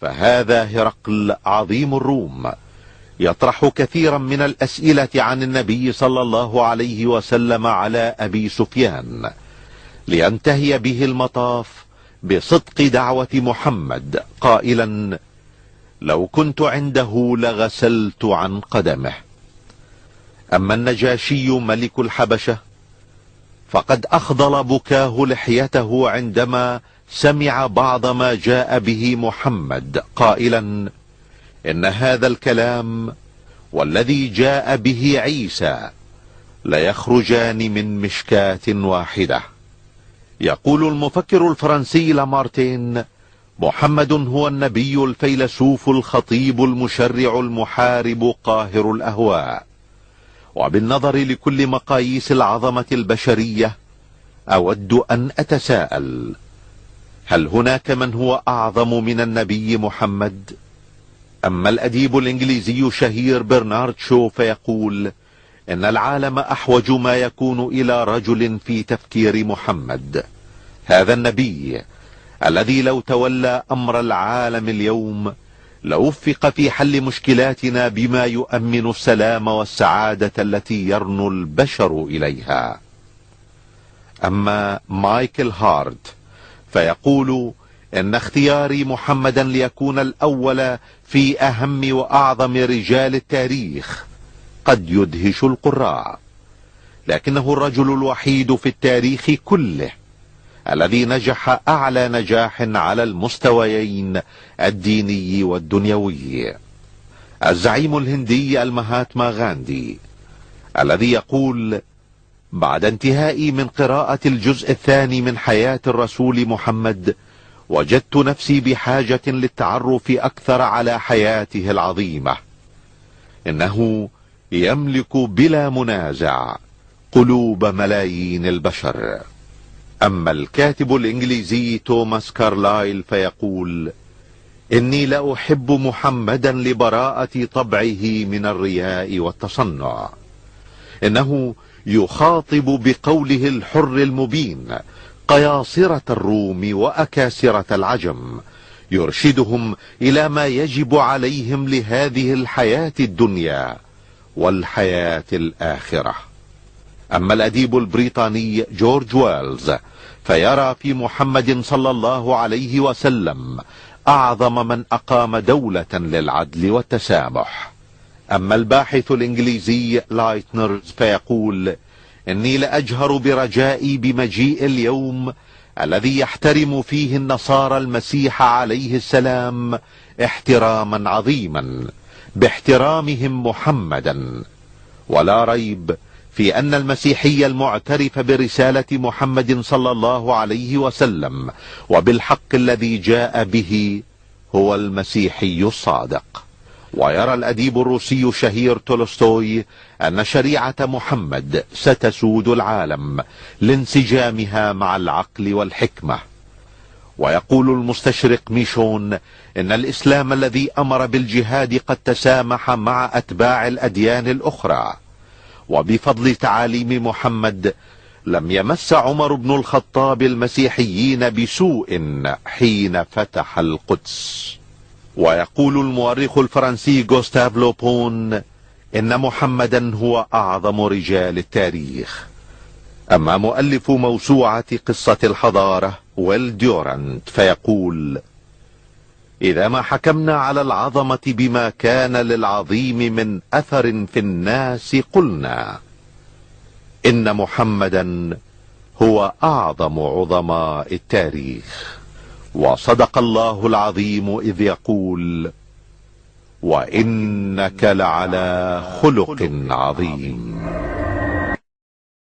فهذا هرقل عظيم الروم يطرح كثيرا من الأسئلة عن النبي صلى الله عليه وسلم على أبي سفيان، لينتهي به المطاف بصدق دعوة محمد قائلا: لو كنت عنده لغسلت عن قدمه. أما النجاشي ملك الحبشة فقد أخضل بكاه لحيته عندما سمع بعض ما جاء به محمد قائلا: إن هذا الكلام والذي جاء به عيسى ليخرجان من مشكاة واحدة. يقول المفكر الفرنسي لامارتين: محمد هو النبي الفيلسوف الخطيب المشرع المحارب قاهر الأهواء. وبالنظر لكل مقاييس العظمة البشرية أود أن أتساءل: هل هناك من هو أعظم من النبي محمد؟ أما الأديب الإنجليزي الشهير برنارد شو فيقول إن العالم أحوج ما يكون إلى رجل في تفكير محمد، هذا النبي الذي لو تولى أمر العالم اليوم لوفق في حل مشكلاتنا بما يؤمن السلام والسعادة التي يرنو البشر إليها. أما مايكل هارت فيقول إن اختياري محمدا ليكون الأول في أهم وأعظم رجال التاريخ قد يدهش القراء، لكنه الرجل الوحيد في التاريخ كله الذي نجح أعلى نجاح على المستويين الديني والدنيوي. الزعيم الهندي المهاتما غاندي الذي يقول: بعد انتهائي من قراءة الجزء الثاني من حياة الرسول محمد وجدت نفسي بحاجة للتعرف أكثر على حياته العظيمة. إنه يملك بلا منازع قلوب ملايين البشر. أما الكاتب الإنجليزي توماس كارلايل فيقول: إني لا أحب محمدا لبراءة طبعه من الرياء والتصنع. إنه يخاطب بقوله الحر المبين قياصرة الروم وأكاسرة العجم، يرشدهم إلى ما يجب عليهم لهذه الحياة الدنيا والحياة الآخرة. أما الأديب البريطاني جورج ويلز فيرى في محمد صلى الله عليه وسلم أعظم من أقام دولة للعدل والتسامح. أما الباحث الإنجليزي لايتنر فيقول: إني لأجهر برجائي بمجيء اليوم الذي يحترم فيه النصارى المسيح عليه السلام احتراما عظيما باحترامهم محمدا. ولا ريب في أن المسيحي المعترف برسالة محمد صلى الله عليه وسلم وبالحق الذي جاء به هو المسيحي الصادق. ويرى الأديب الروسي الشهير تولستوي أن شريعة محمد ستسود العالم لانسجامها مع العقل والحكمة. ويقول المستشرق ميشون إن الإسلام الذي أمر بالجهاد قد تسامح مع أتباع الأديان الأخرى، وبفضل تعاليم محمد لم يمس عمر بن الخطاب المسيحيين بسوء حين فتح القدس. ويقول المؤرخ الفرنسي غوستاف لوبون إن محمدا هو أعظم رجال التاريخ. أما مؤلف موسوعة قصة الحضارة ويل ديورانت فيقول: إذا ما حكمنا على العظمة بما كان للعظيم من أثر في الناس قلنا إن محمدا هو أعظم عظماء التاريخ. وصدق الله العظيم إذ يقول: وإنك لعلى خلق عظيم.